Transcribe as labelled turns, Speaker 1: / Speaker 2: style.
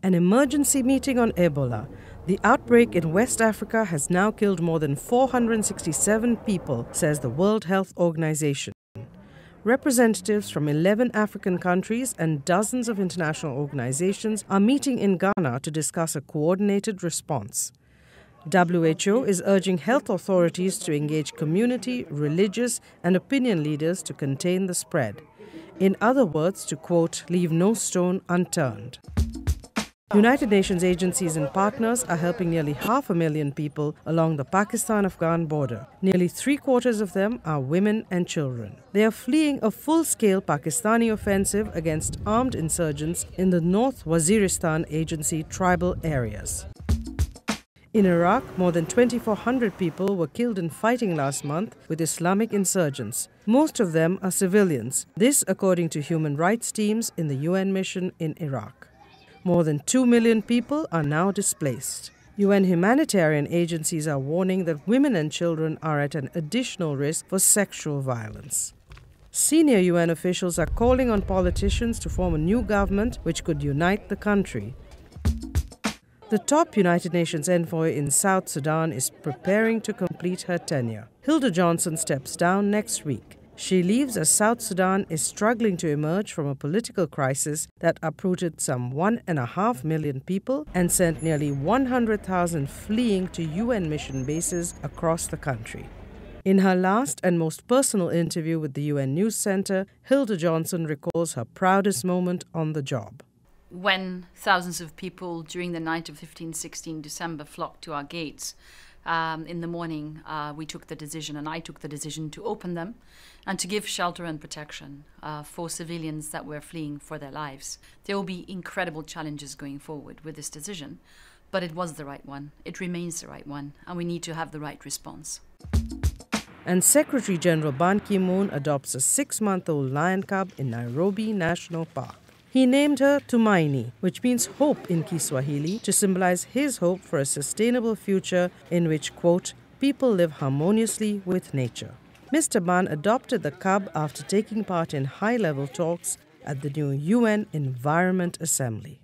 Speaker 1: An emergency meeting on Ebola. The outbreak in West Africa has now killed more than 467 people, says the World Health Organization. Representatives from 11 African countries and dozens of international organizations are meeting in Ghana to discuss a coordinated response. WHO is urging health authorities to engage community, religious, and opinion leaders to contain the spread. In other words, to quote, leave no stone unturned. United Nations agencies and partners are helping nearly 500,000 people along the Pakistan-Afghan border. Nearly three-quarters of them are women and children. They are fleeing a full-scale Pakistani offensive against armed insurgents in the North Waziristan Agency tribal areas. In Iraq, more than 2,400 people were killed in fighting last month with Islamic insurgents. Most of them are civilians. This according to human rights teams in the UN mission in Iraq. More than 2 million people are now displaced. UN humanitarian agencies are warning that women and children are at an additional risk for sexual violence. Senior UN officials are calling on politicians to form a new government which could unite the country. The top United Nations envoy in South Sudan is preparing to complete her tenure. Hilda Johnson steps down next week. She leaves as South Sudan is struggling to emerge from a political crisis that uprooted some 1.5 million people and sent nearly 100,000 fleeing to UN mission bases across the country. In her last and most personal interview with the UN News Center, Hilda Johnson recalls her proudest moment on the job.
Speaker 2: When thousands of people during the night of 15-16 December flocked to our gates, in the morning, we took the decision, and I took the decision to open them and to give shelter and protection for civilians that were fleeing for their lives. There will be incredible challenges going forward with this decision, but it was the right one. It remains the right one, and we need to have the right response.
Speaker 1: And Secretary General Ban Ki-moon adopts a 6-month-old lion cub in Nairobi National Park. He named her Tumaini, which means hope in Kiswahili, to symbolize his hope for a sustainable future in which, quote, people live harmoniously with nature. Mr. Ban adopted the cub after taking part in high-level talks at the new UN Environment Assembly.